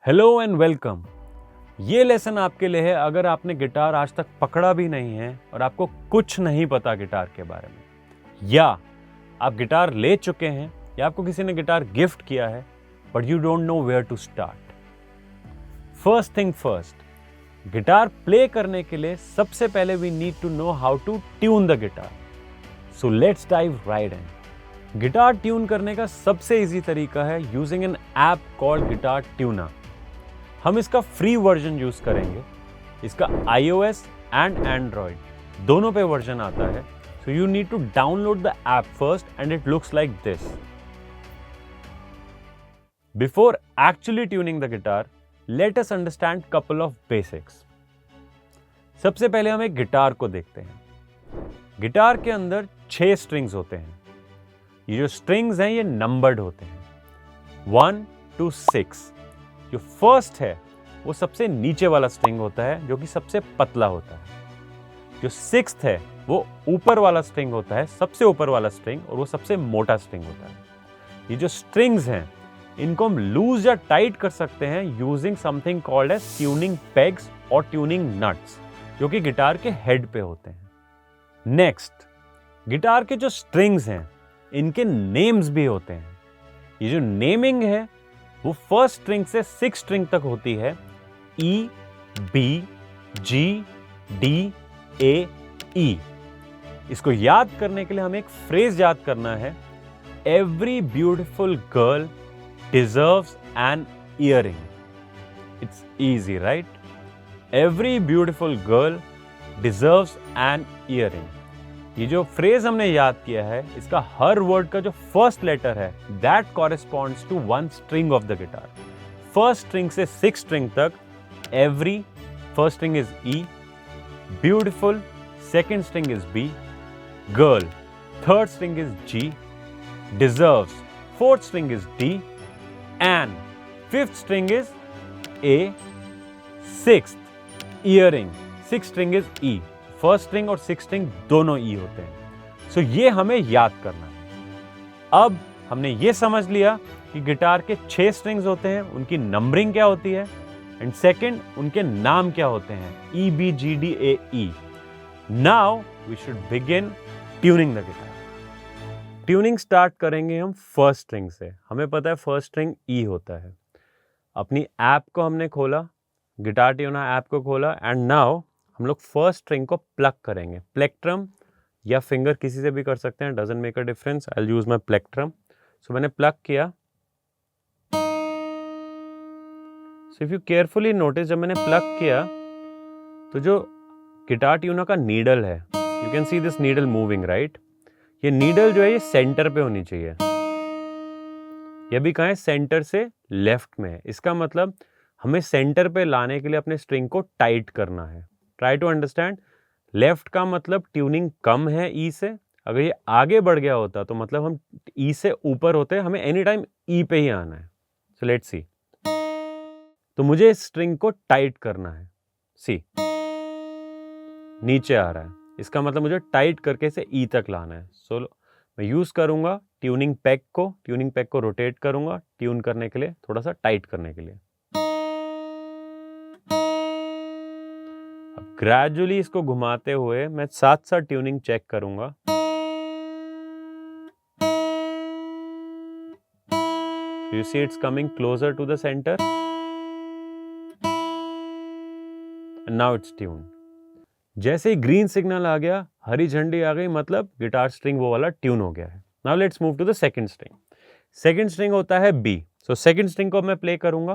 Hello and welcome. ये lesson आपके लिए है अगर आपने गिटार आज तक पकड़ा भी नहीं है और आपको कुछ नहीं पता गिटार के बारे में, या आप गिटार ले चुके हैं या आपको किसी ने गिटार गिफ्ट किया है but you don't know where to start. First thing first, guitar play करने के लिए सबसे पहले we need to know how to tune the guitar. So let's dive right in. Guitar tune करने का सबसे इजी तरीका है using an app called guitar tuner. हम इसका फ्री वर्जन यूज करेंगे। इसका iOS एंड एंड्रॉयड दोनों पे वर्जन आता है। So you need to download the app first and it looks like this. Before actually tuning the guitar, let us understand couple of basics. सबसे पहले हम एक गिटार को देखते हैं। गिटार के अंदर 6 स्ट्रिंग्स होते हैं। ये जो स्ट्रिंग्स हैं ये नंबर्ड होते हैं 1 to 6। जो फर्स्ट है वो सबसे नीचे वाला स्ट्रिंग होता है जो कि सबसे पतला होता है। जो सिक्स्थ है वो ऊपर वाला स्ट्रिंग होता है, सबसे ऊपर वाला स्ट्रिंग, और वो सबसे मोटा स्ट्रिंग होता है। ये जो स्ट्रिंग्स हैं इनको हम लूज या टाइट कर सकते हैं using something called as tuning pegs और ट्यूनिंग नट्स, जो कि गिटार के हेड पे होते हैं। नेक्स्ट, गिटार के जो स्ट्रिंग्स हैं इनके नेम्स भी होते हैं। ये जो नेमिंग है वो फर्स्ट स्ट्रिंग से 6 स्ट्रिंग तक होती है। E, B, G, D, A, E। इसको याद करने के लिए हमें एक फ्रेज याद करना है। Every beautiful girl deserves an earring। It's easy, right? Every beautiful girl deserves an earring। ये जो फ्रेज हमने याद किया है इसका हर वर्ड का जो फर्स्ट लेटर है that corresponds to 1 string of the guitar. First string से 6 स्ट्रिंग तक every, first string is E, beautiful second string is B, girl third string is G, deserves fourth string is D, and fifth string is A, sixth earring sixth string is E। First string और six string दोनों E होते हैं। सो ये हमें याद करना है। अब हमने ये समझ लिया कि गिटार के 6 स्ट्रिंग्स होते हैं, उनकी नंबरिंग क्या होती है, एंड सेकंड उनके नाम क्या होते हैं, E, B, G, D, A, E। Now we should begin tuning the guitar. Tuning start करेंगे हम फर्स्ट स्ट्रिंग से। हमें पता है फर्स्ट स्ट्रिंग E होता है। अपनी ऐप को हमने खोला, गिटार ट्यूनर ऐप को खोला, एंड नाउ हम लोग फर्स्ट स्ट्रिंग को प्लग करेंगे। प्लेक्ट्रम या फिंगर किसी से भी कर सकते हैं, doesn't make a difference. I will use my plectrum. So मैंने प्लग किया। So if you carefully notice, जब मैंने प्लग किया तो जो गिटार ट्यूनर का नीडल है, you can see this needle moving, right? ये नीडल जो है ये सेंटर पे होनी चाहिए। ये भी कहाँ है? सेंटर से लेफ्ट में है। इसका मतलब हमें सेंटर पे लाने के लिए अपने स्ट्रिंग को टाइट करना है। Try to understand. लेफ्ट का मतलब ट्यूनिंग कम है ई से। अगर ये आगे बढ़ गया होता तो मतलब हम ई से ऊपर होते, हमें एनी टाइम ई पे ही आना है। So let's see. तो मुझे इस स्ट्रिंग को टाइट करना है। सी, नीचे आ रहा है, इसका मतलब मुझे टाइट करके इसे ई तक लाना है। सो मैं यूज करूंगा ट्यूनिंग पैक को। ट्यूनिंग पैक को रोटेट करूंगा ट्यून करने के लिए, थोड़ा सा टाइट करने के लिए। अब ग्रेजुअली इसको घुमाते हुए मैं साथ साथ ट्यूनिंग चेक करूंगा। You see it's coming closer to the center and now it's tuned। जैसे ही ग्रीन सिग्नल आ गया, हरी झंडी आ गई, मतलब गिटार स्ट्रिंग वो वाला ट्यून हो गया है। Now let's move to the second string. Second string होता है B। सो सेकंड स्ट्रिंग को मैं प्ले करूंगा।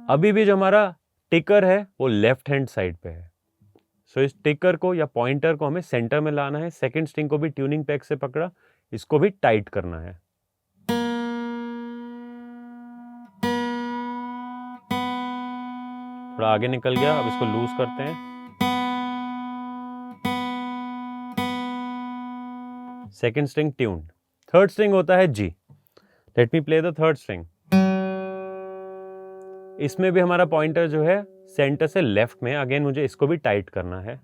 अभी भी जो हमारा टिकर है वो लेफ्ट हैंड साइड पे है। सो इस टिकर को या पॉइंटर को हमें सेंटर में लाना है। सेकंड स्ट्रिंग को भी ट्यूनिंग पैक से पकड़ा, इसको भी टाइट करना है। थोड़ा आगे निकल गया, अब इसको लूज करते हैं। Second string tuned. Third string होता है G। Late me play the third string. इसमें भी हमारा पॉइंटर जो है सेंटर से लेफ्ट में। अगेन मुझे इसको भी टाइट करना है।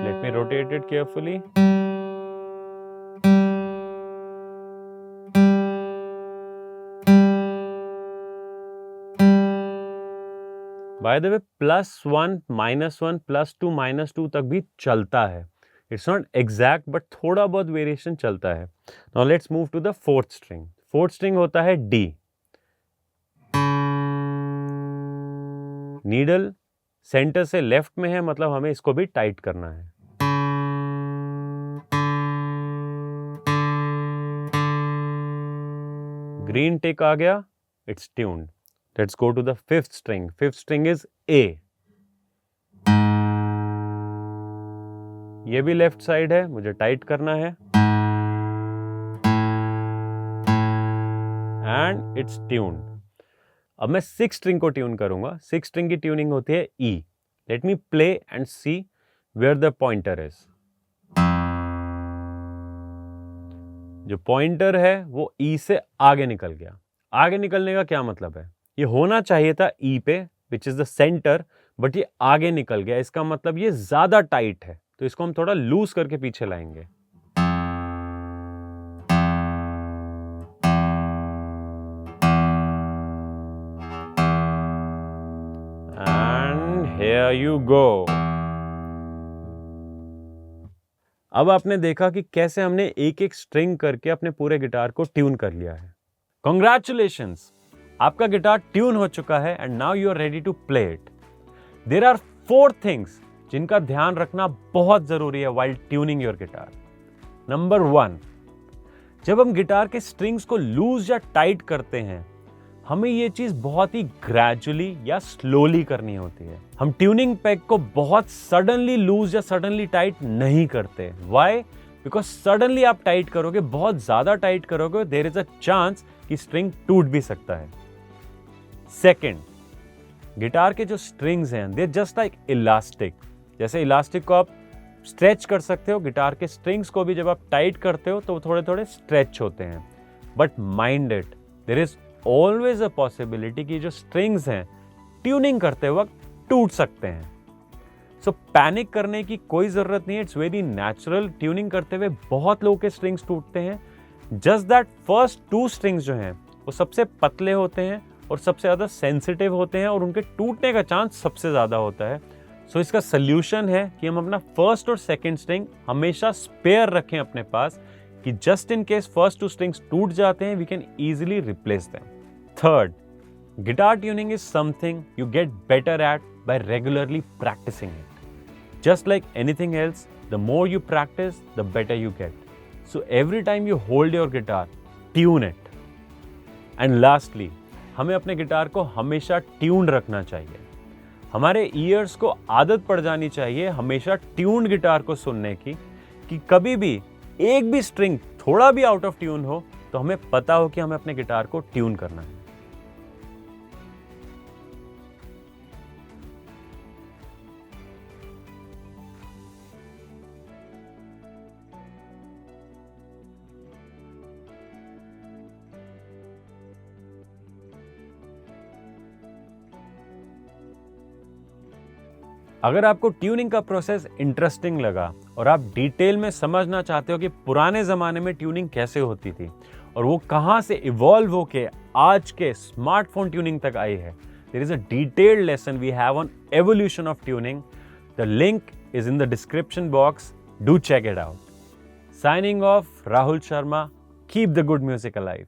Let me rotate it carefully. By the way +1, -1, +2, -2 तक भी चलता है. इट्स नॉट एग्जैक्ट बट थोड़ा बहुत वेरिएशन चलता है. Now let's move to the fourth string. Fourth string होता है डी. नीडल सेंटर से लेफ्ट में है, मतलब हमें इसको भी टाइट करना है. ग्रीन टिक आ गया, it's tuned. Let's go to the fifth string. Fifth string is A. ये भी लेफ्ट साइड है, मुझे टाइट करना है एंड इट्स ट्यून्ड. अब मैं सिक्स स्ट्रिंग को ट्यून करूंगा. सिक्स स्ट्रिंग की ट्यूनिंग होती है E. Let me play and see where the pointer is. जो पॉइंटर है वो ई से आगे निकल गया. आगे निकलने का क्या मतलब है? ये होना चाहिए था ई पे, which is the centre, but ये आगे निकल गया. इसका मतलब ये ज्यादा टाइट है, तो इसको हम थोड़ा लूज करके पीछे लाएंगे. And here you go. अब आपने देखा कि कैसे हमने एक एक स्ट्रिंग करके अपने पूरे गिटार को ट्यून कर लिया है. Congratulations! आपका गिटार ट्यून हो चुका है and now you are ready to play it. There are 4 things जिनका ध्यान रखना बहुत जरूरी है while tuning your guitar. Number 1, जब हम गिटार के स्ट्रिंग्स को लूज या टाइट करते हैं, हमें ये चीज बहुत ही ग्रेजुअली या स्लोली करनी होती है. हम ट्यूनिंग पेग को बहुत सडनली लूज या सडनली टाइट नहीं करते. व्हाई? बिकॉज सडनली आप टाइट करोगे, बहुत ज्यादा टाइट करोगे, देयर इज अ चांस कि स्ट्रिंग टूट भी सकता है. सेकेंड, गिटार के जो स्ट्रिंग्स हैं दे जस्ट लाइक इलास्टिक. जैसे इलास्टिक को आप स्ट्रेच कर सकते हो, गिटार के स्ट्रिंग्स को भी जब आप टाइट करते हो तो वो थोड़े थोड़े स्ट्रेच होते हैं. But mind it, there is always a possibility कि जो स्ट्रिंग्स हैं ट्यूनिंग करते वक्त टूट सकते हैं. सो पैनिक करने की कोई जरूरत नहीं है. It's very natural. ट्यूनिंग करते हुए बहुत लोगों के स्ट्रिंग्स टूटते हैं. जस्ट दैट फर्स्ट 2 स्ट्रिंग्स जो हैं वो सबसे पतले होते हैं और सबसे ज़्यादा सेंसिटिव होते हैं और उनके टूटने का चांस सबसे ज़्यादा होता है. सो इसका सल्यूशन है कि हम अपना फर्स्ट और सेकेंड स्ट्रिंग हमेशा स्पेयर रखें अपने पास, कि just in case first 2 strings टूट जाते हैं, we can easily replace them. Third, guitar tuning is something you get better at by regularly practicing it. Just like anything else, the more you practice, the better you get. So every time you hold your guitar, tune it. And lastly, हमें अपने guitar को हमेशा tuned रखना चाहिए. हमारे years को आदत पड़ जानी चाहिए हमेशा ट्यून्ड गिटार को सुनने की, कि कभी भी एक भी स्ट्रिंग थोड़ा भी आउट ऑफ ट्यून हो तो हमें पता हो कि हमें अपने गिटार को ट्यून करना है. अगर आपको ट्यूनिंग का प्रोसेस इंटरेस्टिंग लगा और आप डिटेल में समझना चाहते हो कि पुराने ज़माने में ट्यूनिंग कैसे होती थी और वो कहाँ से इवॉल्व होके आज के स्मार्टफोन ट्यूनिंग तक आई है, there is a detailed lesson we have on evolution of tuning. The link is in the description box. Do check it out. Signing off, Rahul Sharma. Keep the good music alive.